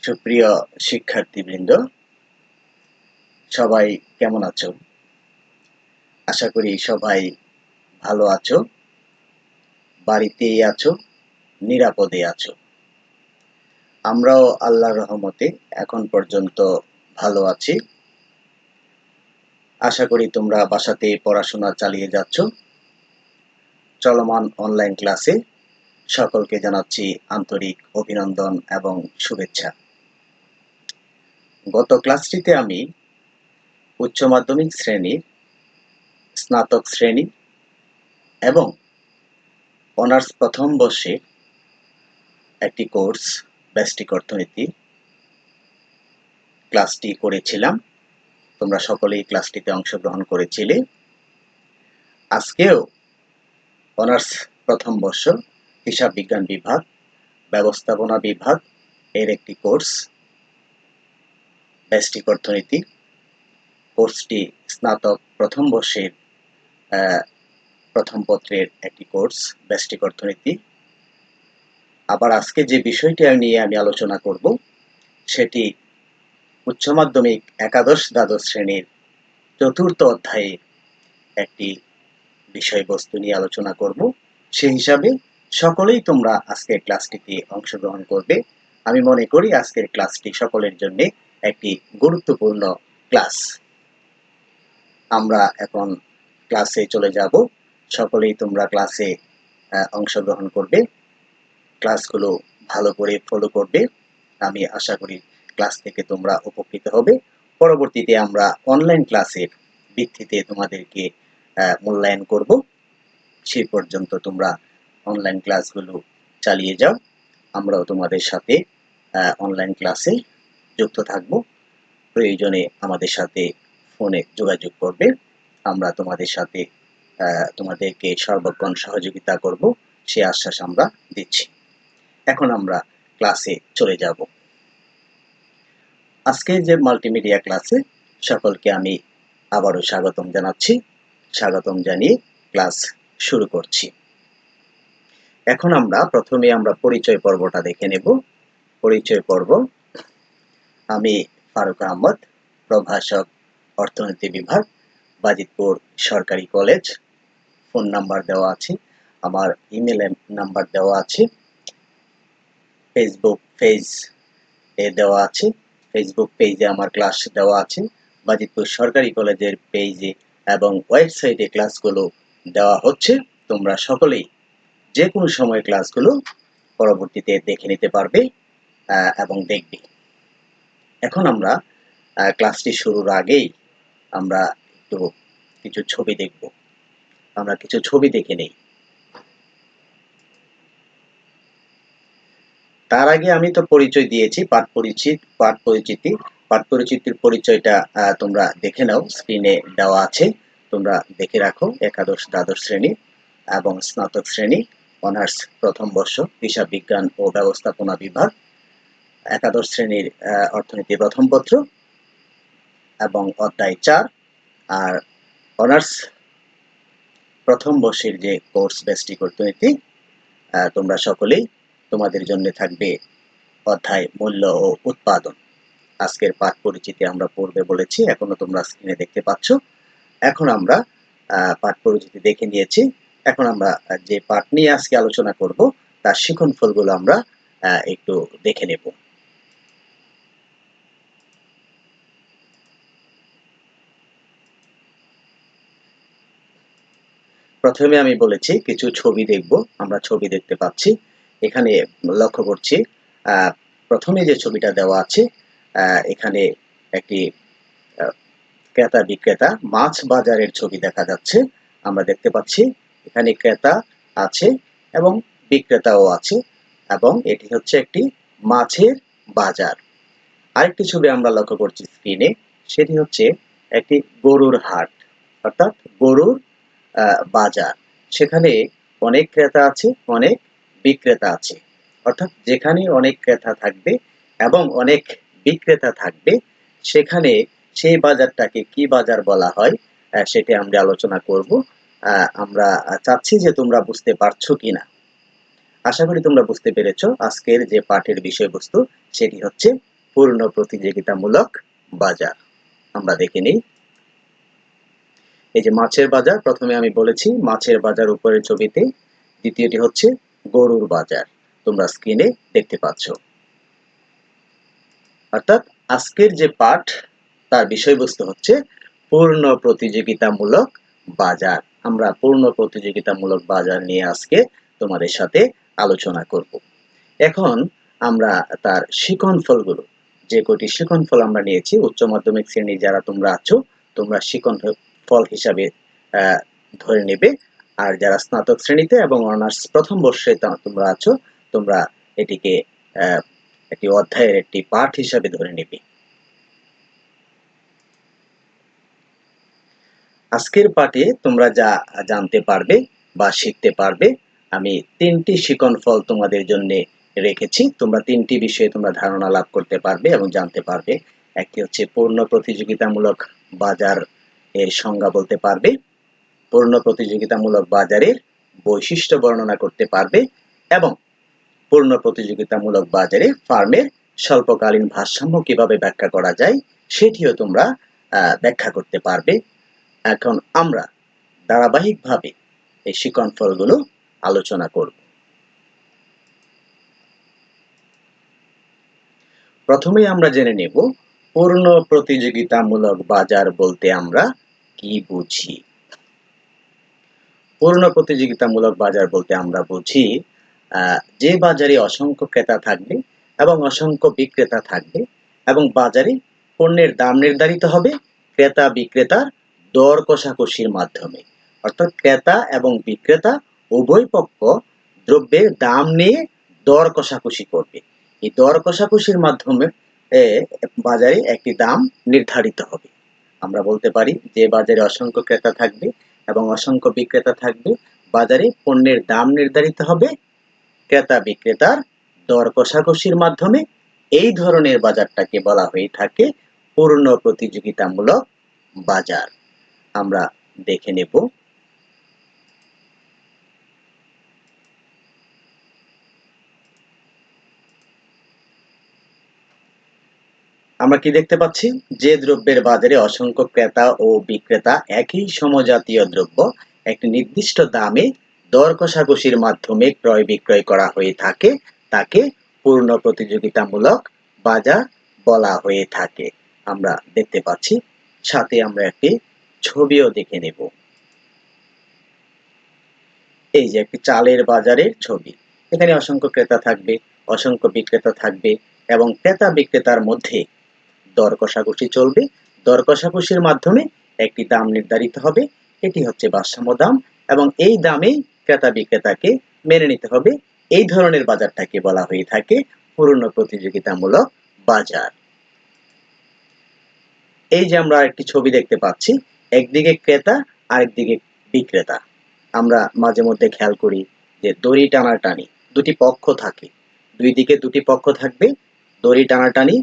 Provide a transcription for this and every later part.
সুপ্রিয় শিক্ষার্থীবৃন্দ, সবাই কেমন আছো? আশা করি সবাই ভালো আছো, বাড়িতেই আছো, নিরাপদে আছো। আমরাও আল্লাহর রহমতে এখন পর্যন্ত ভালো আছি। আশা করি তোমরা বাসাতে পড়াশোনা চালিয়ে যাচ্ছ। চলমান অনলাইন ক্লাসে সকলকে জানাচ্ছি আন্তরিক অভিনন্দন এবং শুভেচ্ছা। গত ক্লাসটিতে আমি উচ্চ মাধ্যমিক শ্রেণীর, স্নাতক শ্রেণী এবং অনার্স প্রথম বর্ষে একটি কোর্স ব্যষ্টিক অর্থনীতি ক্লাসটি করেছিলাম। তোমরা সকলেই ক্লাসটিতে অংশগ্রহণ করেছিলে। আজকেও অনার্স প্রথম বর্ষ হিসাব বিজ্ঞান বিভাগ, ব্যবস্থাপনা বিভাগ এর একটি কোর্স ব্যষ্টিক অর্থনীতি। কোর্সটি স্নাতক প্রথম বর্ষের প্রথম পত্রের একটি কোর্স ব্যষ্টিক অর্থনীতি। আবার আজকে যে বিষয়টি নিয়ে আমি আলোচনা করব সেটি উচ্চ মাধ্যমিক একাদশ দ্বাদশ শ্রেণীর চতুর্থ অধ্যায়ে একটি বিষয়বস্তু নিয়ে আলোচনা করব। সেই হিসাবে সকলেই তোমরা আজকের ক্লাসটিতে অংশগ্রহণ করবে। আমি মনে করি আজকের ক্লাসটি সকলের জন্য একটি গুরুত্বপূর্ণ ক্লাস। আমরা এখন ক্লাসে চলে যাব। সকলেই তোমরা ক্লাসে অংশগ্রহণ করবে, ক্লাসগুলো ভালো করে ফলো করবে। আমি আশা করি ক্লাস থেকে তোমরা উপকৃত হবে। পরবর্তীতে আমরা অনলাইন ক্লাসের ভিত্তিতে তোমাদেরকে মূল্যায়ন করব। সেই পর্যন্ত তোমরা অনলাইন ক্লাসগুলো চালিয়ে যাও। আমরাও তোমাদের সাথে অনলাইন ক্লাসে যুক্ত থাকব। প্রয়োজনে আমাদের সাথে ফোনে যোগাযোগ করবে। আমরা তোমাদের সাথে তোমাদেরকে সর্বক্ষণ সহযোগিতা করব, সে আশ্বাস আমরা দিচ্ছি। এখন আমরা ক্লাসে চলে যাব। আজকে যে মাল্টিমিডিয়া ক্লাসে সকলকে আমি আবারও স্বাগতম জানাচ্ছি। স্বাগতম জানিয়ে ক্লাস শুরু করছি। এখন প্রথমে আমরা পরিচয় পর্বটা দেখে নেব। পরিচয় পর্ব। আমি ফারুক আহমদ, প্রভাষক, অর্থনীতি বিভাগ, বাজিতপুর সরকারি কলেজ। ফোন নাম্বার দেওয়া আছে, আমার ইমেল নাম্বার দেওয়া আছে, ফেসবুক পেজ দেওয়া আছে। ফেসবুক পেজে আমার ক্লাস দেওয়া আছে, বাজিতপুর সরকারি কলেজের পেজে এবং ওয়েবসাইটে ক্লাসগুলো দেওয়া হচ্ছে। তোমরা সকলেই যে কোনো সময় ক্লাসগুলো পরবর্তীতে দেখে নিতে পারবে এবং দেখবে। এখন আমরা ক্লাসটি শুরুর আগেই আমরা একটু কিছু ছবি দেখব। আমরা কিছু ছবি দেখে নেই। তার আগে আমি তো পরিচয় দিয়েছি, পাঠ পরিচিতির পরিচয়টা তোমরা দেখে নাও, স্ক্রিনে দেওয়া আছে। তোমরা দেখে রাখো। একাদশ দ্বাদশ শ্রেণী এবং স্নাতক শ্রেণী, অনার্স প্রথম বর্ষ হিসাব বিজ্ঞান ও ব্যবস্থাপনা বিভাগ, একাদশ শ্রেণীর অর্থনীতি প্রথম পত্র এবং অধ্যায় 4, আর অনার্স প্রথম বর্ষের যে কোর্স ব্যষ্টিক অর্থনীতি, তোমরা সকলেই তোমাদের জন্য থাকবে অধ্যায় মূল্য ও উৎপাদন। আজকের পাঠ পরিচিতি আমরা পড়বে বলেছি, এখনো তোমরা স্ক্রিনে দেখতে পাচ্ছ। এখন আমরা পাঠ পরিচিতি দেখে নিয়েছি। এখন আমরা যে পাঠ নিয়ে আজকে আলোচনা করব তার শিখন ফলগুলো আমরা একটু দেখে নেব। প্রথমে আমি বলেছি কিছু ছবি দেখব। আমরা ছবি দেখতে পাচ্ছি। এখানে লক্ষ্য করছি প্রথমে যে ছবিটা দেওয়া আছে, এখানে একটি ক্রেতা বিক্রেতা মাছ বাজারের ছবি দেখা যাচ্ছে। আমরা দেখতে পাচ্ছি এখানে ক্রেতা আছে এবং বিক্রেতাও আছে এবং এটি হচ্ছে একটি মাছের বাজার। আরেকটি ছবি আমরা লক্ষ্য করছি স্ক্রিনে, সেটি হচ্ছে একটি গরুর হাট, অর্থাৎ গরুর বাজার। সেখানে অনেক ক্রেতা আছে, অনেক বিক্রেতা আছে। অর্থাৎ যেখানে অনেক ক্রেতা থাকবে এবং অনেক বিক্রেতা থাকবে, সেখানে সেই বাজারটাকে কি বাজার বলা হয় সেটি আমরা আলোচনা করব। আমরা চাচ্ছি যে তোমরা বুঝতে পারছো কিনা। আশা করি তোমরা বুঝতে পেরেছো। আজকের যে পাঠের বিষয়বস্তু সেটি হচ্ছে পূর্ণ প্রতিযোগিতামূলক বাজার। আমরা দেখে নিই। এই যে মাছের বাজার, প্রথমে আমি বলেছি মাছের বাজার উপরের ছবিতে, দ্বিতীয়টি হচ্ছে গরুর বাজার, তোমরা স্ক্রিনে দেখতে পাচ্ছ। অর্থাৎ আজকের যে পাঠ তার বিষয়বস্তু হচ্ছে পূর্ণ প্রতিযোগিতামূলক বাজার। আমরা পূর্ণ প্রতিযোগিতামূলক বাজার নিয়ে আজকে তোমাদের সাথে আলোচনা করব। এখন আমরা তার শিক্ষণফল গুলো, যে কটি শিক্ষণফল আমরা নিয়েছি, উচ্চ মাধ্যমিক শ্রেণী যারা তোমরা আছো তোমরা শিক্ষণফল হিসাবে ধরে নেবে, আর যারা স্নাতক শ্রেণীতে এবং অনার্স প্রথম বর্ষে তোমরা আছো তোমরা এটিকে একটি অধ্যায়ের একটি পাঠ হিসাবে ধরে নেবে। আজকের পাঠে তোমরা যা জানতে পারবে বা শিখতে পারবে, আমি তিনটি শিক্ষণফল তোমাদের জন্য রেখেছি। তোমরা তিনটি বিষয়ে তোমরা ধারণা লাভ করতে পারবে এবং জানতে পারবে। একটি হচ্ছে পূর্ণ প্রতিযোগিতামূলক বাজার এর সংজ্ঞা বলতে পারবে, পূর্ণ প্রতিযোগিতামূলক বাজারের বৈশিষ্ট্য বর্ণনা করতে পারবে, এবং পূর্ণ প্রতিযোগিতামূলক বাজারে ফার্মের স্বল্পকালীন ভারসাম্য কিভাবে ব্যাখ্যা করা যায় সেটিও তোমরা ব্যাখ্যা করতে পারবে। এখন আমরা ধারাবাহিকভাবে এই শিক্ষণফলগুলো আলোচনা করব। প্রথমেই আমরা জেনে নেব পূর্ণ প্রতিযোগিতামূলক বাজার বলতে আমরা কি বুঝি। পূর্ণ প্রতিযোগিতামূলক বাজার বলতে আমরা বুঝি যে বাজারে অসংখ্য ক্রেতা থাকবে এবং অসংখ্য বিক্রেতা থাকবে, এবং বাজারে পণ্যের দাম নির্ধারিত হবে ক্রেতা বিক্রেতার দর কষাকষির মাধ্যমে। অর্থাৎ ক্রেতা এবং বিক্রেতা উভয় পক্ষ দ্রব্যের দাম নিয়ে দর কষাকষি করবে। এই দর কষাকষির মাধ্যমে বাজারে একটি দাম নির্ধারিত হবে। আমরা বলতে পারি যে বাজারে অসংখ্য ক্রেতা থাকবে এবং অসংখ্য বিক্রেতা থাকবে, বাজারে পণ্যের দাম নির্ধারিত হবে ক্রেতা বিক্রেতার দর কষাকষির মাধ্যমে। এই ধরনের বাজারটাকে বলা হয়ে থাকে পূর্ণ প্রতিযোগিতামূলক বাজার। আমরা দেখে নেব। আমরা কি দেখতে পাচ্ছি, যে দ্রব্যের বাজারে অসংখ্য ক্রেতা ও বিক্রেতা একই সমজাতীয় দ্রব্য একটি নির্দিষ্ট দামে দর কষাকষির মাধ্যমে ক্রয় বিক্রয় করা হয়ে থাকে তাকে পূর্ণ প্রতিযোগিতামূলক বাজার বলা হয়ে থাকে। আমরা দেখতে পাচ্ছি, সাথে আমরা একটি ছবিও দেখে নেব। এই যে একটি চালের বাজারের ছবি, এখানে অসংখ্য ক্রেতা থাকবে, অসংখ্য বিক্রেতা থাকবে, এবং ক্রেতা বিক্রেতার মধ্যে দর কষাকষি চলবে। দর কষাকষির মাধ্যমে একটি দাম নির্ধারিত হবে, এটি হচ্ছে ভারসাম্য দাম, এবং এই দামেই ক্রেতা বিক্রেতাকে মেনে নিতে হবে। এই ধরনের বাজারটাকে বলা হয়ে থাকে পূর্ণ প্রতিযোগিতামূলক বাজার। এই যে আমরা একটি ছবি দেখতে পাচ্ছি, একদিকে ক্রেতা আরেকদিকে বিক্রেতা। আমরা মাঝে মধ্যে খেয়াল করি যে দড়ি টানাটানি, দুটি পক্ষ থাকে, দুই দিকে দুটি পক্ষ থাকবে, দড়ি টানাটানি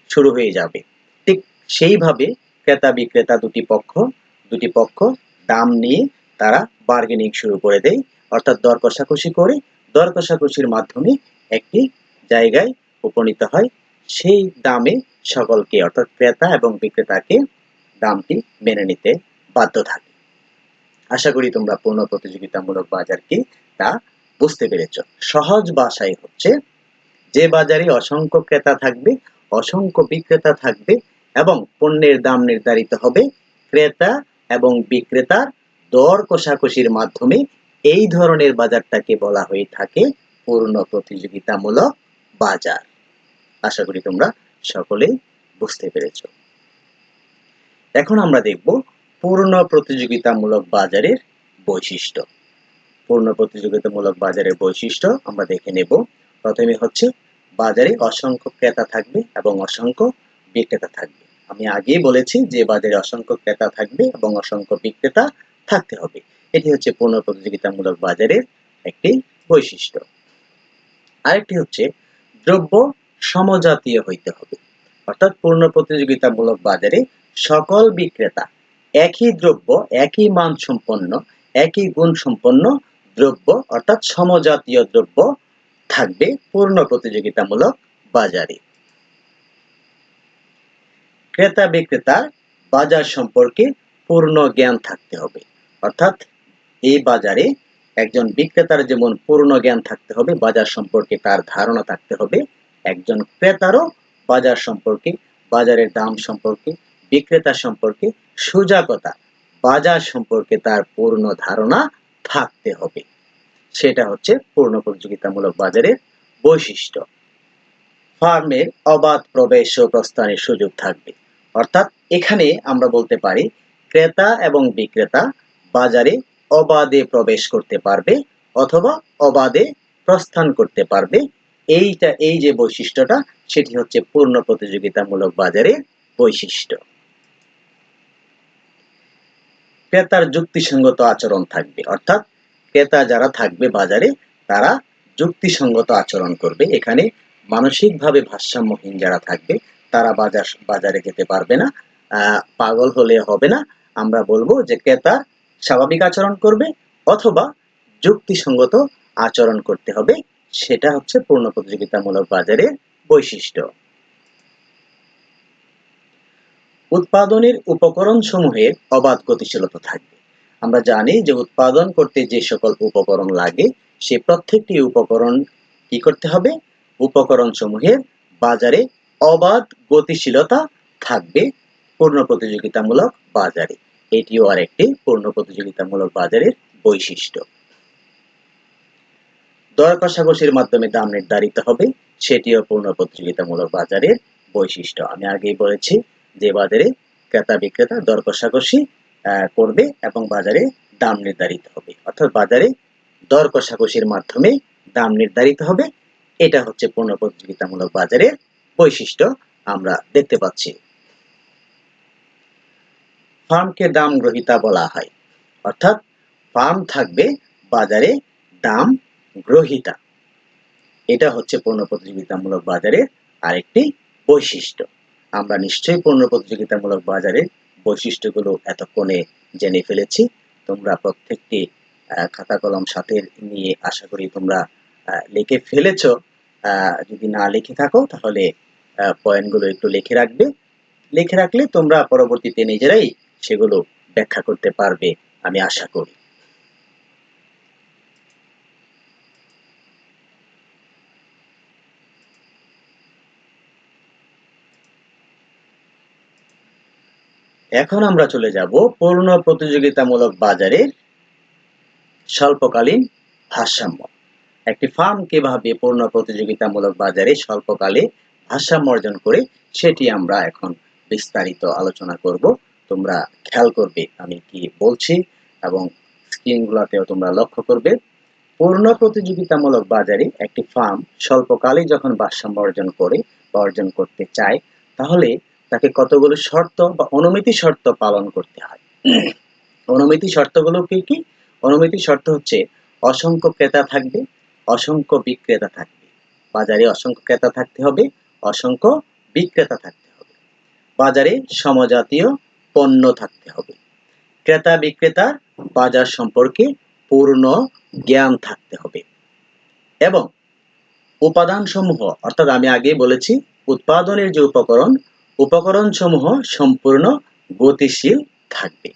শুরু হয়ে যাবে। ঠিক সেইভাবে ক্রেতা বিক্রেতা দুটি পক্ষ দাম নিয়ে তারা বার্গেনিং শুরু করে দেয়, অর্থাৎ দর কষাকষি করে দর কষাকষির মাধ্যমে একটি জায়গায় উপনীত হয়। সেই দামে সকলকে, অর্থাৎ ক্রেতা এবং বিক্রেতাকে দামটি মেনে নিতে বাধ্য থাকে। আশা করি তোমরা পূর্ণ প্রতিযোগিতামূলক বাজার কি তা বুঝতে পেরেছ। সহজ ভাষায় হচ্ছে, যে বাজারে অসংখ্য ক্রেতা থাকবে, অসংখ্য বিক্রেতা থাকবে, এবং পণ্যের দাম নির্ধারিত হবে ক্রেতা এবং বিক্রেতার দর কষাকষির মাধ্যমে। এই ধরনের বাজারটাকে বলা হয়ে থাকে পূর্ণ প্রতিযোগিতামূলক বাজার। আশা করি তোমরা সকলেই বুঝতে পেরেছ। এখন আমরা দেখব পূর্ণ প্রতিযোগিতামূলক বাজারের বৈশিষ্ট্য। পূর্ণ প্রতিযোগিতামূলক বাজারের বৈশিষ্ট্য আমরা দেখে নেব। প্রথমে হচ্ছে, বাজারে অসংখ্য ক্রেতা থাকবে এবং অসংখ্য বিক্রেতা থাকবে। আমি আগেই বলেছি যে বাজারে অসংখ্য ক্রেতা থাকবে এবং অসংখ্য বিক্রেতা থাকতে হবে। এটি হচ্ছে পূর্ণ প্রতিযোগিতামূলক বাজারের একটি বৈশিষ্ট্য। আরেকটি হচ্ছে, দ্রব্য সমজাতীয় হইতে হবে। অর্থাৎ পূর্ণ প্রতিযোগিতামূলক বাজারে সকল বিক্রেতা একই দ্রব্য, একই মান সম্পন্ন, একই গুণ সম্পন্ন দ্রব্য, অর্থাৎ সমজাতীয় দ্রব্য থাকবে পূর্ণ প্রতিযোগিতামূলক বাজারে। ক্রেতা বিক্রেতার বাজার সম্পর্কে পূর্ণ জ্ঞান থাকতে হবে। অর্থাৎ এই বাজারে একজন বিক্রেতার যেমন পূর্ণ জ্ঞান থাকতে হবে, বাজার সম্পর্কে তার ধারণা থাকতে হবে, একজন ক্রেতারও বাজার সম্পর্কে, বাজারের দাম সম্পর্কে, বিক্রেতা সম্পর্কে সজাগতা, বাজার সম্পর্কে তার পূর্ণ ধারণা থাকতে হবে। সেটা হচ্ছে পূর্ণ প্রতিযোগিতামূলক বাজারের বৈশিষ্ট্য। ফার্মের অবাধ প্রবেশ ও প্রস্থানের সুযোগ থাকবে। অর্থাৎ এখানে আমরা বলতে পারি ক্রেতা এবং বিক্রেতা বাজারে অবাধে প্রবেশ করতে পারবে অথবা অবাধে প্রস্থান করতে পারবে। এই যে বৈশিষ্ট্যটা, সেটি হচ্ছে পূর্ণ প্রতিযোগিতামূলক বাজারের বৈশিষ্ট্য। ক্রেতার যুক্তিসঙ্গত আচরণ থাকবে। অর্থাৎ ক্রেতা যারা থাকবে বাজারে, তারা যুক্তিসঙ্গত আচরণ করবে। এখানে মানসিকভাবে ভারসাম্যহীন যারা থাকবে তারা বাজারে যেতে পারবে না, পাগল হলে হবে না। আমরা বলবো যে ক্রেতা স্বাভাবিক আচরণ করবে অথবা যুক্তিসঙ্গত আচরণ করতে হবে। সেটা হচ্ছে পূর্ণ প্রতিযোগিতামূলক বাজারের বৈশিষ্ট্য। উৎপাদনের উপকরণ সমূহের অবাধ গতিশীলতা থাকবে। আমরা জানি যে উৎপাদন করতে যে সকল উপকরণ লাগে, সে প্রত্যেকটি উপকরণ কি করতে হবে? উপকরণ সমূহের বাজারে অবাধ গতিশীলতা থাকবে পূর্ণ প্রতিযোগিতামূলক বাজারে। এটিও আরেকটি পূর্ণ প্রতিযোগিতামূলক বাজারের বৈশিষ্ট্য। দর কষাকষির মাধ্যমে দাম নির্ধারিত হবে, সেটিও পূর্ণ প্রতিযোগিতামূলক বাজারের বৈশিষ্ট্য। আমি আগেই বলেছি যে বাজারে ক্রেতা বিক্রেতা দর কষাকষি করবে এবং বাজারে দাম নির্ধারিত হবে। অর্থাৎ বাজারে দর কষাকষির মাধ্যমে দাম নির্ধারিত হবে। এটা হচ্ছে পূর্ণ প্রতিযোগিতামূলক বাজারের বৈশিষ্ট্য আমরা দেখতে পাচ্ছি। ফার্মকে দাম গ্রহীতা বলা হয়। অর্থাৎ ফার্ম থাকবে বাজারে দাম গ্রহীতা। এটা হচ্ছে পূর্ণ প্রতিযোগিতামূলক বাজারের আরেকটি বৈশিষ্ট্য। আমরা নিশ্চয়ই পূর্ণ প্রতিযোগিতামূলক বাজারের বৈশিষ্ট্যগুলো এতক্ষণে জেনে ফেলেছি। তোমরা প্রত্যেকটি খাতা কলম সাথে নিয়ে আশা করি তোমরা লিখে ফেলেছ। যদি না লিখে থাকো তাহলে পয়েন্টগুলো একটু লিখে রাখবে। লিখে রাখলে তোমরা পরবর্তীতে নিজেরাই সেগুলো ব্যাখ্যা করতে পারবে, আমি আশা করি। এখন আমরা চলে যাব পূর্ণ প্রতিযোগিতামূলক বাজারের স্বল্পকালীন ভারসাম্য। একটি ফার্ম কিভাবে পূর্ণ প্রতিযোগিতামূলক বাজারে স্বল্পকালে ভারসাম্য অর্জন করে, সেটি আমরা এখন বিস্তারিত আলোচনা করব। তোমরা খেয়াল করবে আমি কি বলছি এবং স্ক্রিনগুলোতেও তোমরা লক্ষ্য করবে। পূর্ণ প্রতিযোগিতামূলক বাজারে একটি ফার্ম স্বল্পকালে যখন ভারসাম্য অর্জন করে বা অর্জন করতে চায়, তাহলে তাকে কতগুলো শর্ত বা অনুমিতি শর্ত পালন করতে হয়। অনুমিতি শর্তগুলো কি কি? অনুমিতি শর্ত হচ্ছে অসংখ্য ক্রেতা থাকবে, অসংখ্য বিক্রেতা থাকবে। বাজারে অসংখ্য ক্রেতা থাকতে হবে, অসংখ্য বিক্রেতা থাকতে হবে। বাজারে সমজাতীয় পণ্য থাকতে হবে। ক্রেতা বিক্রেতার বাজার সম্পর্কে পূর্ণ জ্ঞান থাকতে হবে এবং উপাদান সমূহ, অর্থাৎ আমি আগেই বলেছি উৎপাদনের যে উপকরণ সমূহ সম্পূর্ণ গতিশীল থাকবে।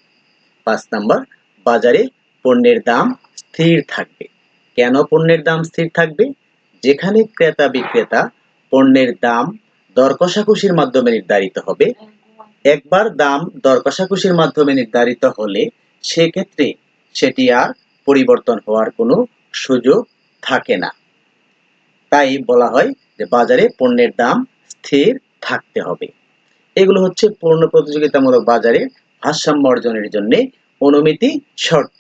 5 নাম্বার, বাজারে পণ্যের দাম স্থির থাকবে। কেন পণ্যের দাম স্থির থাকবে? যেখানে ক্রেতা বিক্রেতা পণ্যের দাম দর কষাকষির মাধ্যমে নির্ধারিত হবে। একবার দাম দর কষাকষির মাধ্যমে নির্ধারিত হলে সেক্ষেত্রে সেটি আর পরিবর্তন হওয়ার কোনো সুযোগ থাকে না। তাই বলা হয় যে বাজারে পণ্যের দাম স্থির থাকতে হবে। এগুলো হচ্ছে পূর্ণ প্রতিযোগিতামূলক বাজারের ভারসাম্য অর্জনের জন্য অনুমিতি শর্ত।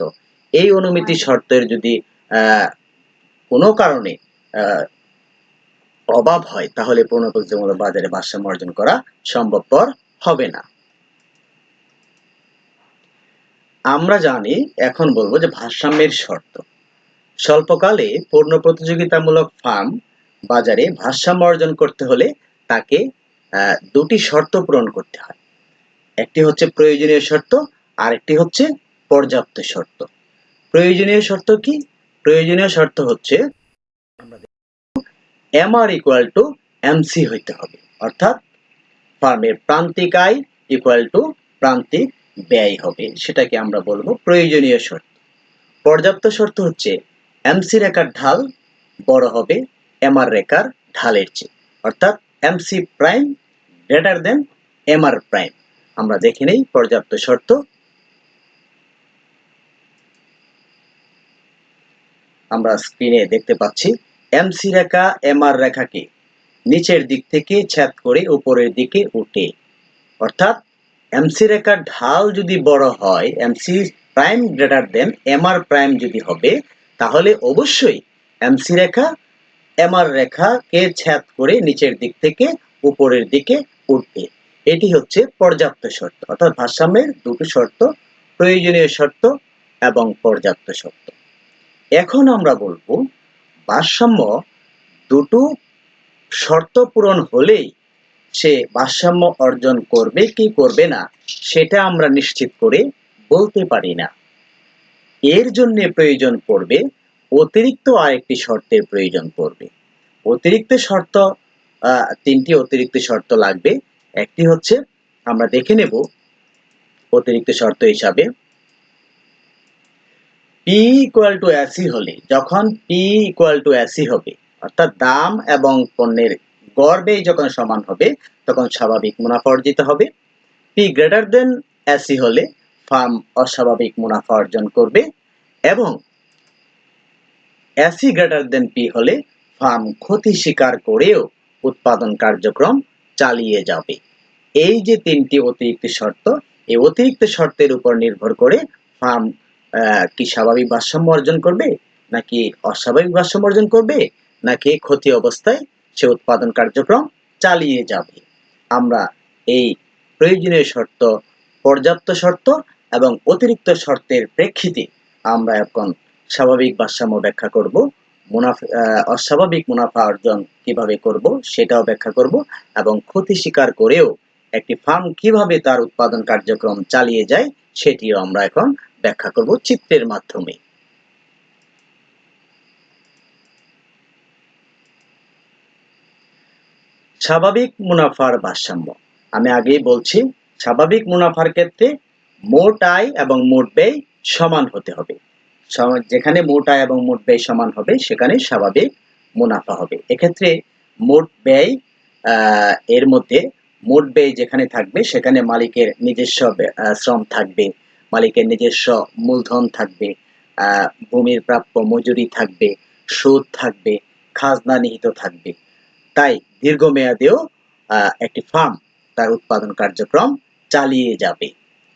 এই অনুমিতি শর্তের যদি কোনো কারণে অভাব হয়, তাহলে পূর্ণ প্রতিযোগিতামূলক বাজারে ভারসাম্য অর্জন করা সম্ভবপর হবে না। আমরা জানি, এখন বলবো যে ভারসাম্যের শর্ত। স্বল্পকালে পূর্ণ প্রতিযোগিতামূলক ফার্ম বাজারে ভারসাম্য অর্জন করতে হলে তাকে দুটি শর্ত পূরণ করতে হয়। একটি হচ্ছে প্রয়োজনীয় শর্ত, আরেকটি হচ্ছে পর্যাপ্ত শর্ত। প্রয়োজনীয় শর্ত কি? প্রয়োজনীয় শর্ত হচ্ছে MR = MC হইতে হবে। অর্থাৎ ফার্মের প্রান্তিক আয় ইকুয়াল টু প্রান্তিক ব্যয় হবে, সেটাকে আমরা বলবো প্রয়োজনীয় শর্ত। পর্যাপ্ত শর্ত হচ্ছে এমসি রেখার ঢাল বড় হবে এমআর রেখার ঢালের চেয়ে, অর্থাৎ MC prime greater than MR prime. আমরা দেখে নেই পর্যাপ্ত শর্ত। আমরা স্ক্রিনে দেখতে পাচ্ছি এমসি রেখা এমআর রেখাকে নিচের দিক থেকে ছেদ করে উপরের দিকে উঠে, অর্থাৎ এমসি রেখার ঢাল যদি বড় হয়, MC prime greater than MR prime যদি হবে, তাহলে অবশ্যই এমসি রেখা এমআর রেখাকে ছেদ করে নিচের দিক থেকে উপরের দিকে উঠবে। এটি হচ্ছে পর্যাপ্ত শর্ত, অর্থাৎ ভারসাম্যের দুটো শর্ত, প্রয়োজনীয় শর্ত এবং পর্যাপ্ত শর্ত। এখন আমরা বলবো ভারসাম্য দুটো শর্ত পূরণ হলেই সে ভারসাম্য অর্জন করবে কি করবে না সেটা আমরা নিশ্চিত করে বলতে পারি না। এর জন্য প্রয়োজন পড়বে অতিরিক্ত আরেকটি শর্তের প্রয়োজন পড়বে। অতিরিক্ত শর্ত তিনটি অতিরিক্ত শর্ত লাগবে। একটি হচ্ছে আমরা দেখে নেব অতিরিক্ত শর্ত হিসাবে P ইকুয়াল টু এসি হলে, যখন P ইকুয়াল টু এসি হবে অর্থাৎ দাম এবং পণ্যের গড় ব্যয় যখন সমান হবে তখন স্বাভাবিক মুনাফা অর্জিত হবে। P গ্রেটার দেন এসি হলে ফার্ম অস্বাভাবিক মুনাফা অর্জন করবে এবং এসি গ্রেটার দেন P হলে ফার্ম ক্ষতি স্বীকার করেও উৎপাদন কার্যক্রম চালিয়ে যাবে। এই যে তিনটি অতিরিক্ত শর্ত, এই অতিরিক্ত শর্তের উপর নির্ভর করে ফার্ম কি স্বাভাবিক ভারসাম্য অর্জন করবে নাকি অস্বাভাবিক ভারসাম্য অর্জন করবে নাকি ক্ষতি অবস্থায় সে উৎপাদন কার্যক্রম চালিয়ে যাবে। আমরা এই প্রয়োজনীয় শর্ত, পর্যাপ্ত শর্ত এবং অতিরিক্ত শর্তের প্রেক্ষিতে আমরা এখন স্বাভাবিক ভারসাম্য ব্যাখ্যা করব, অস্বাভাবিক মুনাফা অর্জন কিভাবে করব সেটাও ব্যাখ্যা করব এবং ক্ষতি স্বীকার করেও একটি ফার্ম কিভাবে তার উৎপাদন কার্যক্রম চালিয়ে যায় সেটিও আমরা এখন ব্যাখ্যা করব চিত্রের মাধ্যমে। স্বাভাবিক মুনাফার ভারসাম্য। আমি আগেই বলছি স্বাভাবিক মুনাফার ক্ষেত্রে মোট আয় এবং মোট ব্যয় সমান হতে হবে। যেখানে মোট আয় এবং মোট ব্যয় সমান হবে সেখানে স্বাভাবিক মুনাফা হবে। এক্ষেত্রে মোট ব্যয় এর মধ্যে মোট ব্যয় যেখানে থাকবে সেখানে মালিকের নিজস্ব শ্রম থাকবে, মালিকের নিজস্ব মূলধন থাকবে, ভূমির প্রাপ্য মজুরি থাকবে, সুদ থাকবে, খাজনা নিহিত থাকবে। তাই দীর্ঘমেয়াদেও একটি ফার্ম তার উৎপাদন কার্যক্রম চালিয়ে যাবে।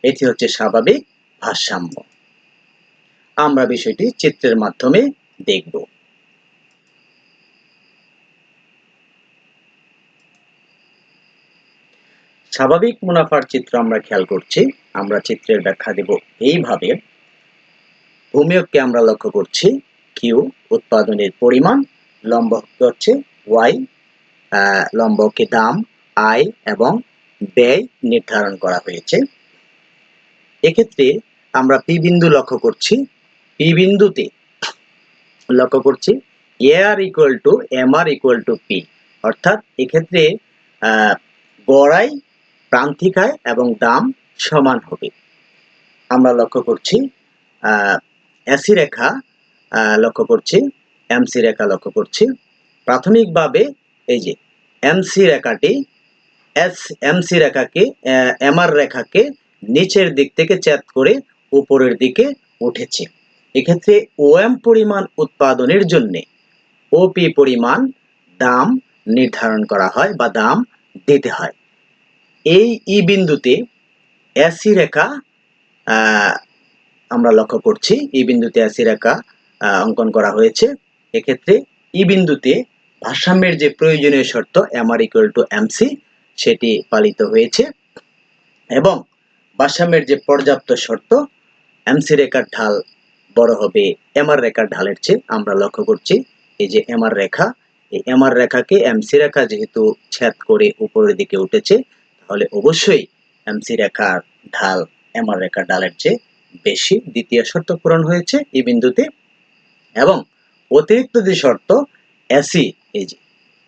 এটি হচ্ছে স্বাভাবিক ভারসাম্য। আমরা বিষয়টি চিত্রের মাধ্যমে দেখব। স্বাভাবিক মুনাফার চিত্র আমরা খেয়াল করছি। আমরা চিত্রের ব্যাখ্যা দেব এইভাবে। ভূমিয়ককে আমরা লক্ষ্য করছি কিউ, উৎপাদনের পরিমাণ, লম্ব হচ্ছে ওয়াই, লম্বকে দাম, আয় এবং ব্যয় নির্ধারণ করা হয়েছে। এক্ষেত্রে আমরা পি বিন্দু লক্ষ্য করছি। পি বিন্দুতে লক্ষ্য করছি AR equal to MR equal to P, অর্থাৎ এক্ষেত্রে গড় আয়, প্রান্তিক আয় এবং দাম সমান হবে। আমরা লক্ষ্য করছি এসি রেখা লক্ষ্য করছি, এমসি রেখা লক্ষ্য করছি। প্রাথমিকভাবে এই যে এমসি রেখাটি এমসি রেখাকে এমআর রেখাকে নিচের দিক থেকে ছেদ করে উপরের দিকে উঠেছে। এক্ষেত্রে ওএম পরিমাণ উৎপাদনের জন্য ওপি পরিমাণ দাম নির্ধারণ করা হয় বা দাম দিতে হয়। এই ই বিন্দুতে এসি রেখা আমরা লক্ষ্য করছি, এই বিন্দুতে এসি রেখা অঙ্কন করা হয়েছে। এক্ষেত্রে ই বিন্দুতে ভারসাম্যের যে প্রয়োজনীয় শর্ত এমআর ইকুয়াল টু এমসি সেটি পালিত হয়েছে এবং ভারসাম্যের যে পর্যাপ্ত শর্ত এমসি রেখার ঢাল বড় হবে এমআর রেখার ঢালের চেয়ে, আমরা লক্ষ্য করছি এই যে এমআর রেখা, এই এমআর রেখাকে এমসি রেখা যেহেতু ছেদ করে উপরের দিকে উঠেছে তাহলে অবশ্যই এমসি রেখার ঢাল এমআর রেখার ঢালের চেয়ে বেশি। দ্বিতীয় শর্ত পূরণ হয়েছে এই বিন্দুতে। এবং অতিরিক্ত যে শর্ত এসি, এই যে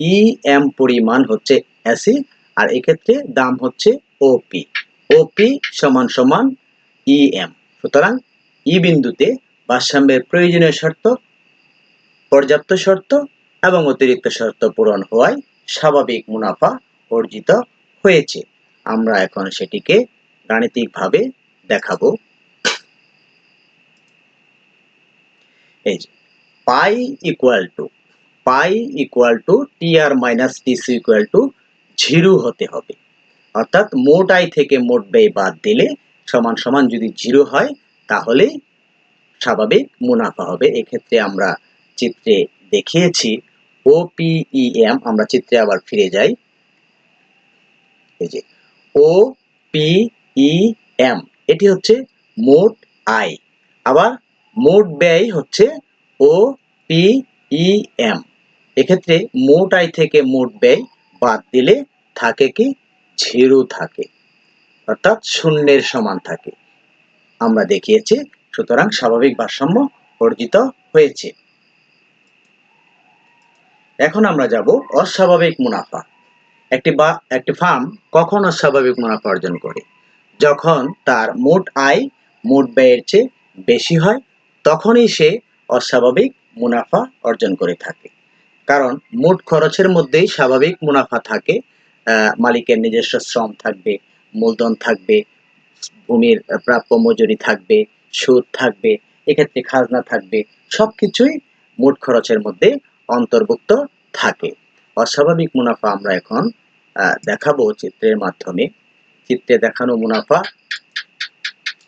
ই এম পরিমাণ হচ্ছে এসি আর এক্ষেত্রে দাম হচ্ছে ওপি। ওপি সমান সমান ইএম। সুতরাং ই বিন্দুতে ভারসাম্যের প্রয়োজনীয় শর্ত, পর্যাপ্ত শর্ত এবং অতিরিক্ত শর্ত পূরণ হওয়ায় স্বাভাবিক মুনাফা অর্জিত হয়েছে। আমরা এখন সেটিকে গাণিতিকভাবে দেখাবো। এই যে pi equal to TR minus TC equal to 0 হতে হবে। অর্থাৎ মোট আয় থেকে মোট ব্যয় বাদ দিলে সমান সমান যদি 0 হয় তাহলে স্বাভাবিক মুনাফা হবে। এক্ষেত্রে আমরা চিত্রে দেখিয়েছি ওপিইএম। আমরা চিত্রে আবার ফিরে যাই। এই যে ওপিইএম এটি হচ্ছে মোট আয়, আবার মোট ব্যয় হচ্ছে ওপিইএম। এক্ষেত্রে মোট আয় থেকে মোট ব্যয় বাদ দিলে থাকে কি? 0 থাকে, অর্থাৎ শূন্যের সমান থাকে। আমরা দেখিয়েছি, সুতরাং স্বাভাবিক ভারসাম্য অর্জিত হয়েছে। এখন আমরা যাব অস্বাভাবিক মুনাফা। একটি ফার্ম কখন অস্বাভাবিক মুনাফা অর্জন করে? যখন তার মোট আয় মোট ব্যয়ের চেয়ে বেশি হয়, তখনই সে অস্বাভাবিক মুনাফা অর্জন করে থাকে। কারণ মোট খরচের মধ্যেই স্বাভাবিক মুনাফা থাকে। মালিকের নিজস্ব শ্রম থাকবে, মূলধন থাকবে, ভূমির প্রাপ্য মজুরি থাকবে, সুদ থাকবে, এক্ষেত্রে খাজনা থাকবে, সবকিছুই মোট খরচের মধ্যে অন্তর্ভুক্ত থাকে। অস্বাভাবিক মুনাফা আমরা এখন দেখাবো চিত্রের মাধ্যমে। চিত্রে দেখানো মুনাফা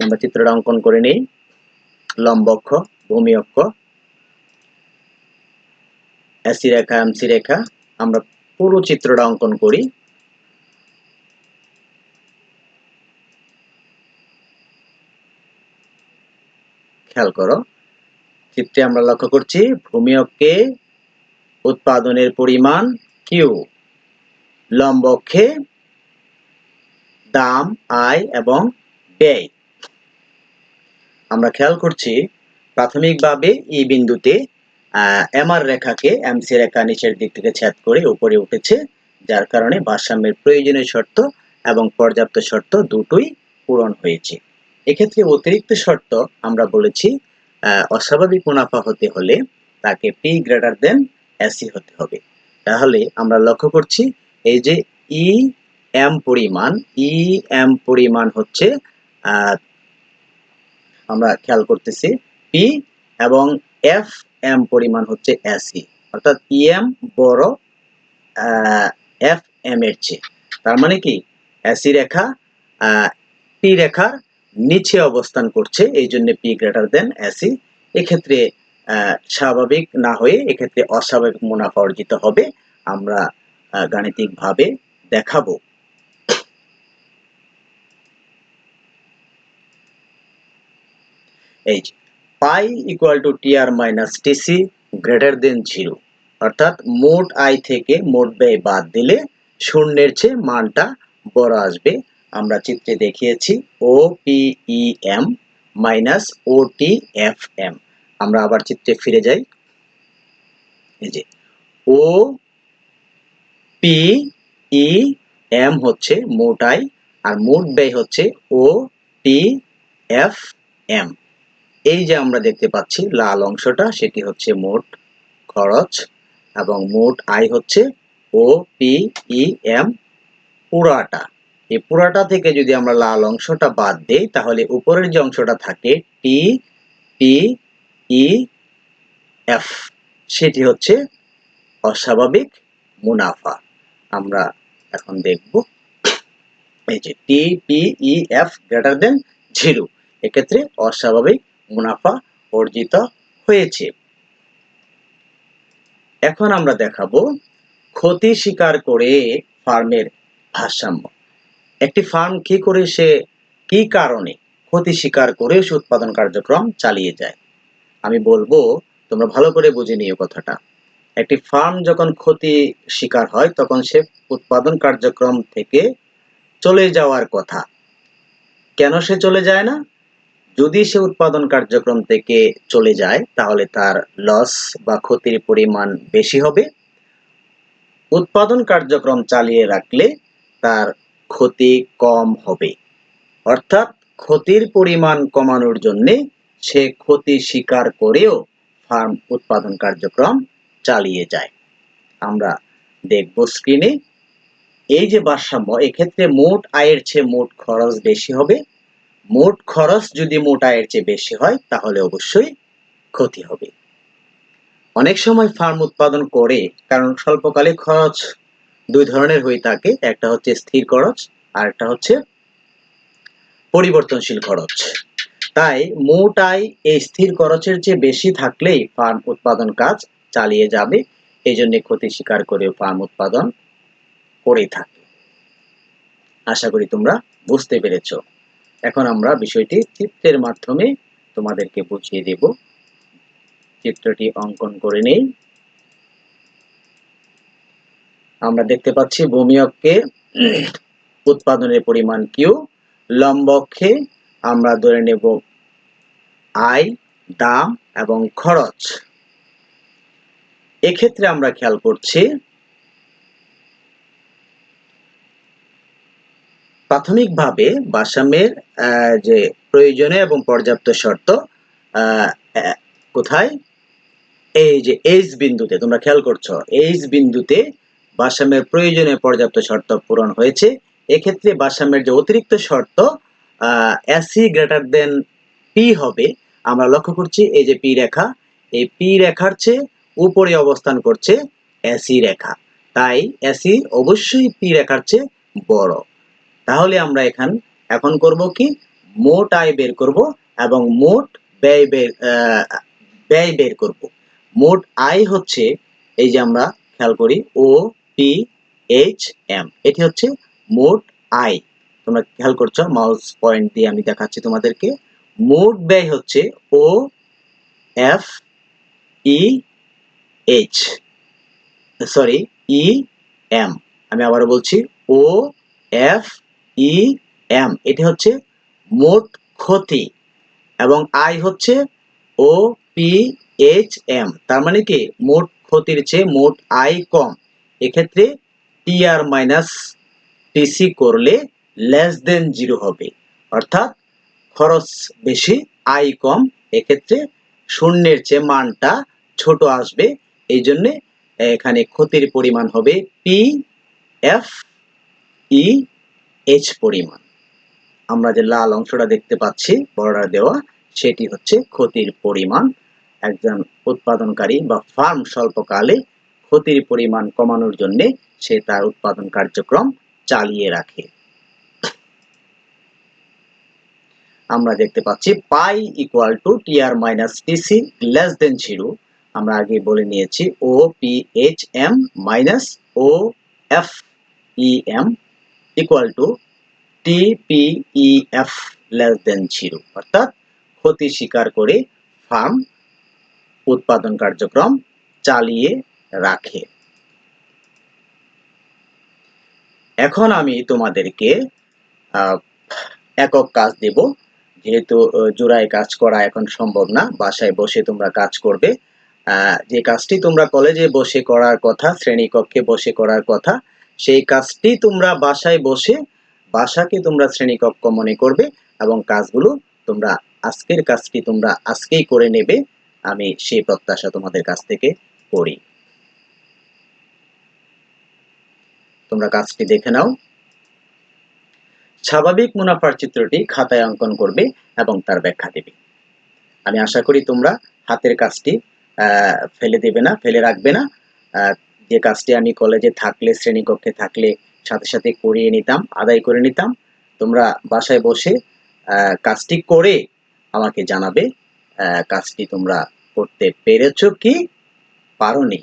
আমরা চিত্রটা অঙ্কন করে নেই। লম্ব অক্ষ, ভূমি অক্ষ, এসি রেখা, এমসি রেখা। আমরা পুরো চিত্রটা অঙ্কন করি। খেয়াল করো, চিত্রে আমরা লক্ষ্য করছি ভূমি অক্ষে উৎপাদনের পরিমাণ কিউ, লম্ব অক্ষে দাম, আয় এবং ব্যয়। আমরা খেয়াল করছি প্রাথমিকভাবে ই বিন্দুতে এমআর রেখাকে এমসি রেখা নিচের দিক থেকে ছেদ করে উপরে উঠেছে, যার কারণে ভারসাম্যের প্রয়োজনীয় শর্ত এবং পর্যাপ্ত শর্ত দুটোই পূরণ হয়েছে। এক্ষেত্রে অতিরিক্ত শর্ত আমরা বলেছি অস্বাভাবিক মুনাফা হতে হলে তাকে পি গ্রেটার দেন এসি হতে হবে। তাহলে আমরা লক্ষ্য করছি এই যে ই এম পরিমাণ হচ্ছে, আমরা খেয়াল করতেছি পি এবং এফ এম পরিমাণ হচ্ছে এসি, অর্থাৎ ইএম বড় এফ এম এর চেয়ে। তার মানে কি এসি রেখা পি রেখার নিচে অবস্থান করছে, এই জন্য পি গ্রেটার দেন এসি। এক্ষেত্রে স্বাভাবিক না হয়ে এক্ষেত্রে অস্বাভাবিক মুনাফা অর্জিত হবে। আমরা গাণিতিকভাবে দেখাবো। এই যে pi equal to TR minus TC greater than 0, অর্থাৎ মোট আয় থেকে মোট ব্যয় বাদ দিলে শূন্যের চেয়ে মানটা বড় আসবে। আমরা চিত্রে দেখিয়েছি ওপিইএম মাইনাস ওটিএফএম। আমরা আবার চিত্রে ফিরে যাই। এই যে ওপিইএম হচ্ছে মোট আয় আর মোট ব্যয় হচ্ছে ওটিএফএম। এই যে আমরা দেখতে পাচ্ছি লাল অংশটা, সেটি হচ্ছে মোট খরচ এবং মোট আয় হচ্ছে ওপিইএম পুরাটা। এই পুরাটা থেকে যদি আমরা লাল অংশটা বাদ দেই তাহলে উপরের যে অংশটা থাকে টিপিইএফ, সেটি হচ্ছে অস্বাভাবিক মুনাফা। আমরা এখন দেখব এই যে টিপিইএফ গ্রেটার দেন 0, এক্ষেত্রে অস্বাভাবিক মুনাফা অর্জিত হয়েছে। এখন আমরা দেখাবো ক্ষতি স্বীকার করে ফার্মের ভারসাম্য। একটি ফার্ম কি কারণে ক্ষতি স্বীকার করে সে উৎপাদন কার্যক্রম চালিয়ে যায়। আমি বলবো তোমরা ভালো করে বুঝে নিও কথাটা। একটি ফার্ম যখন ক্ষতি স্বীকার হয় তখন সে উৎপাদন কার্যক্রম থেকে চলে যাওয়ার কথা। কেন সে চলে যায় না? যদি সে উৎপাদন কার্যক্রম থেকে চলে যায় তাহলে তার লস বা ক্ষতির পরিমাণ বেশি হবে। উৎপাদন কার্যক্রম চালিয়ে রাখলে তার ক্ষতি কম হবে। অর্থাৎ ক্ষতির পরিমাণ কমানোর জন্য সে ক্ষতি স্বীকার করেও ফার্ম উৎপাদন কার্যক্রম চালিয়ে যায়। আমরা দেখব স্ক্রিনে এই যে ভারসাম্য, এক্ষেত্রে মোট আয়ের চেয়ে মোট খরচ বেশি হবে। মোট খরচ যদি মোট আয়ের চেয়ে বেশি হয় তাহলে অবশ্যই ক্ষতি হবে। অনেক সময় ফার্ম উৎপাদন করে, কারণ স্বল্পকালিক খরচ দুই ধরনের হয়ে থাকে, একটা হচ্ছে স্থির খরচ আর একটা হচ্ছে পরিবর্তনশীল খরচ। তাই মোট আয় এই স্থির খরচের চেয়ে বেশি থাকলেই ফার্ম উৎপাদন কাজ চালিয়ে যাবে, এই জন্য ক্ষতি স্বীকার করে ফার্ম উৎপাদন করে থাকে। আশা করি তোমরা বুঝতে পেরেছ। এখন আমরা বিষয়টি চিত্রের মাধ্যমে তোমাদেরকে বুঝিয়ে দেব। চিত্রটি অঙ্কন করে নেই। আমরা দেখতে পাচ্ছি ভূমি অক্ষে উৎপাদনের পরিমাণ কিউ, লম্ব অক্ষে আমরা ধরে নেব আয়, দাম এবং খরচ। এক্ষেত্রে আমরা খেয়াল করছি প্রাথমিকভাবে ভারসাম্যের যে প্রয়োজনীয় এবং পর্যাপ্ত শর্ত কোথায়, এই যে এইচ বিন্দুতে, তোমরা খেয়াল করছো এইচ বিন্দুতে ভারসাম্যের প্রয়োজনীয় পর্যাপ্ত শর্ত পূরণ হয়েছে। এক্ষেত্রে ভারসাম্যের যে অতিরিক্ত শর্ত এসি গ্রেটার দেন পি হবে। আমরা লক্ষ্য করছি এই যে পি রেখা, এই পি রেখার চেয়ে উপরে অবস্থান করছে এসি রেখা, তাই এসি অবশ্যই পি রেখার চেয়ে বড়। তাহলে আমরা এখন করব কি, মোট আয় বের করব এবং মোট ব্যয় বের করব। মোট আয় হচ্ছে এই যে আমরা খেয়াল করি ও পি এইচ এম, এটি হচ্ছে মোট আয়। তোমরা খেয়াল করছো মাউস পয়েন্ট দিয়ে আমি দেখাচ্ছি তোমাদেরকে। মোট ব্যয় হচ্ছে O F E H, sorry E M, আমি আবারও বলছি ও এফ ই এম, এটি হচ্ছে মোট ক্ষতি এবং আয় হচ্ছে ও পি এইচ এম। তার মানে কি মোট ক্ষতির চেয়ে মোট আয় কম। এক্ষেত্রে টি আর মাইনাস টিসি করলে লেস দেন 0 হবে, অর্থাৎ খরচ বেশি আয় কম। এক্ষেত্রে শূন্যের চেয়ে মানটা ছোট আসবে, এই জন্য এখানে ক্ষতির পরিমাণ হবে পি এফ ই এইচ পরিমাণ। আমরা যে লাল অংশটা দেখতে পাচ্ছি বর্ডার দেওয়া, সেটি হচ্ছে ক্ষতির পরিমাণ। একজন উৎপাদনকারী বা ফার্ম স্বল্পকালে ক্ষতির পরিমাণ কমানোর জন্য সে তার উৎপাদন কার্যক্রম চালিয়ে রাখে। আমরা দেখতে পাচ্ছি pi equal to T R minus TC less than 0। আমরা আগে বলে নিয়েছি O P H M minus O F E M equal to T P E F less than 0, অর্থাৎ ক্ষতি স্বীকার করে ফার্ম উৎপাদন কার্যক্রম চালিয়ে রাখে। এখন আমি তোমাদেরকে একক কাজ দেব, যেহেতু জোড়ায় কাজ করা এখন সম্ভব না, বাসায় বসে তোমরা কাজ করবে। যে কাজটি তোমরা কলেজে বসে করার কথা, শ্রেণীকক্ষে বসে করার কথা, সেই কাজটি তোমরা বাসায় বসে বাসাকে তোমরা শ্রেণীকক্ষ মনে করবে এবং কাজগুলো তোমরা আজকের কাজটি তোমরা আজকেই করে নেবে, আমি সেই প্রত্যাশা তোমাদের কাছ থেকে করি। তোমরা কাজটি দেখে নাও। স্বাভাবিক মুনাফার চিত্রটি খাতায় অঙ্কন করবে এবং তার ব্যাখ্যা দেবে। আমি আশা করি তোমরা হাতের কাজটি ফেলে দেবে না, ফেলে রাখবে না। যে কাজটি আমি কলেজে থাকলে, শ্রেণীকক্ষে থাকলে সাথে সাথে করিয়ে নিতাম, আদায় করে নিতাম, তোমরা বাসায় বসে কাজটি করে আমাকে জানাবে কাজটি তোমরা করতে পেরেছো কি পারোনি।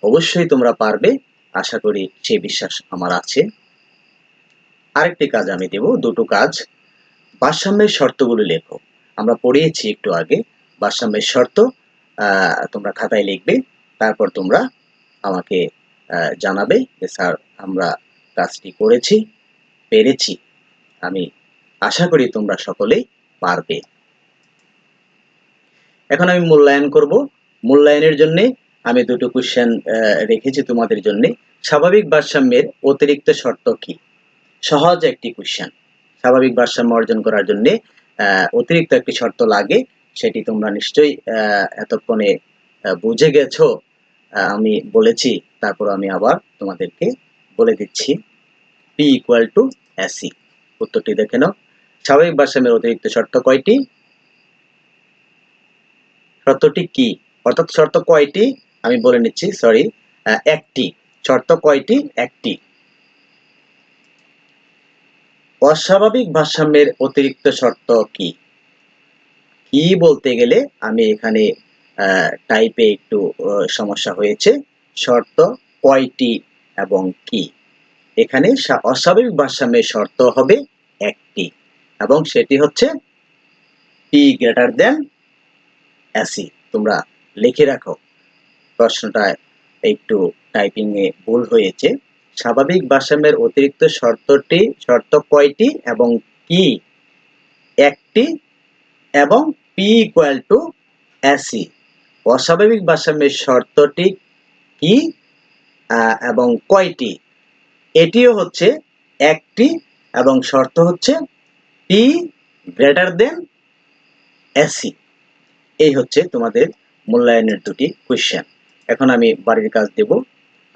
অবশ্যই তোমরা পারবে, আশা করি সেই বিশ্বাস আমার আছে। আরেকটি কাজ আমি দেব, দুটো কাজ। ভারসাম্যের শর্তগুলো লেখো। আমরা পড়িয়েছি একটু আগে ভারসাম্যের শর্ত, তোমরা খাতায় লিখবে, তারপর তোমরা আমাকে জানাবে যে স্যার আমরা কাজটি করেছি, পেরেছি। আমি আশা করি তোমরা সকলেই পারবে। এখন আমি মূল্যায়ন করব। মূল্যায়নের জন্য আমি দুটো কোশ্চেন রেখেছি তোমাদের জন্য। স্বাভাবিক ভারসাম্যের অতিরিক্ত শর্ত কি? সহজ একটি কোশ্চেন। স্বাভাবিক ভারসাম্য অর্জন করার জন্য অতিরিক্ত একটি শর্ত লাগে, সেটি তোমরা নিশ্চয়ই এতক্ষণে বুঝে গেছো। আমি বলেছি, তারপর আমি আবার তোমাদেরকে বলে দিচ্ছি। P equal to AC. উত্তরটি দেখে নাও। স্বাভাবিক ভারসাম্যের অতিরিক্ত শর্ত কয়টি? শর্তটি কি? অর্থাৎ শর্ত কয়টি আমি বলে নিচ্ছি, সরি, একটি। শর্ত কয়টি? একটি। অস্বাভাবিক ভারসাম্যের অতিরিক্ত শর্ত কি? কি বলতে গেলে আমি এখানে টাইপে একটু সমস্যা হয়েছে। শর্ত কয়টি এবং কি? এখানে অস্বাভাবিক ভারসাম্যের শর্ত হবে একটি, এবং সেটি হচ্ছে পি গ্রেটার দেন এসি। তোমরা লিখে রাখো, প্রশ্নটা একটু টাইপিং এ ভুল হয়েছে। স্বাভাবিক ভারসাম্যের অতিরিক্ত শর্ত কয়টি এবং কি? একটি এবং পি ইকুয়াল টু এসি। অস্বাভাবিক ভারসাম্যের শর্তটি কি এবং কয়টি? এটিও হচ্ছে একটি, এবং শর্ত হচ্ছে পি গ্রেটার দেন এসি। এই হচ্ছে তোমাদের মূল্যায়নের দুটি কোশ্চেন। এখন আমি বাড়ির কাজ দেব।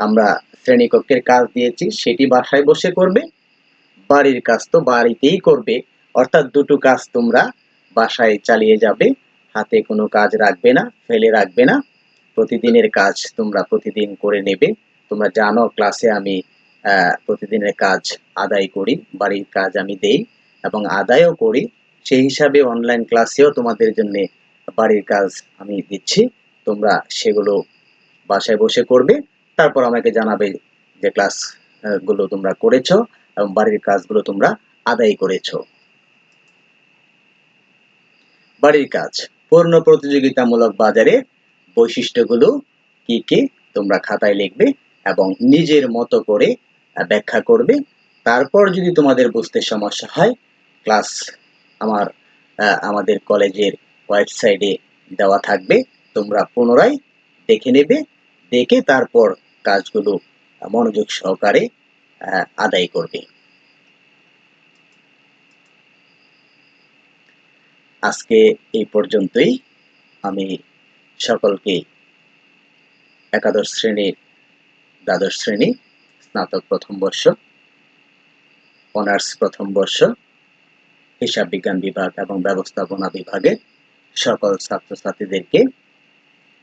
আমরা শ্রেণীকক্ষের কাজ দিয়েছি, সেটি বাসায় বসে করবে। বাড়ির কাজ তো বাড়িতেই করবে, অর্থাৎ দুটো কাজ তোমরা বাসায় চালিয়ে যাবে, হাতে কোনো কাজ রাখবে না, ফেলে রাখবে না। প্রতিদিনের কাজ তোমরা প্রতিদিন করে নেবে। তোমরা জানো ক্লাসে আমি প্রতিদিনের কাজ আদায় করি, বাড়ির কাজ আমি দেই এবং আদায়ও করি। সেই হিসাবে অনলাইন ক্লাসেও তোমাদের জন্য বাড়ির কাজ আমি দিচ্ছি। তোমরা সেগুলো বাসায় বসে করবে, তারপর আমাকে জানাবে যে ক্লাস গুলো তোমরা করেছো এবং বাড়ির কাজগুলো তোমরা আদায় করেছো। বাড়ির কাজ। পূর্ণ প্রতিযোগিতামূলক বাজারে বৈশিষ্ট্যগুলো কি কি তোমরা খাতায় লিখবে এবং নিজের মতো করে ব্যাখ্যা করবে। তারপর যদি তোমাদের বুঝতে সমস্যা হয়, ক্লাস আমাদের কলেজের ওয়েবসাইটে দেওয়া থাকবে, তোমরা পুনরায় দেখে নেবে। দেখে তারপর কাজগুলো মনোযোগ সহকারে আদায় করবে। আজকে এই পর্যন্তই। আমি সকলকে একাদশ শ্রেণীর, দ্বাদশ শ্রেণী, স্নাতক প্রথম বর্ষ, অনার্স প্রথম বর্ষ, হিসাব বিজ্ঞান বিভাগ এবং ব্যবস্থাপনা বিভাগের সকল ছাত্রছাত্রীদেরকে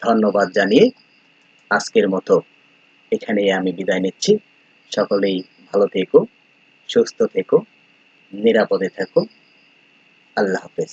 ধন্যবাদ জানিয়ে আজকের মতো এখানেই আমি বিদায় নিচ্ছি। সকলেই ভালো থেকো, সুস্থ থেকো, নিরাপদে থেকো। আল্লাহ হাফেজ।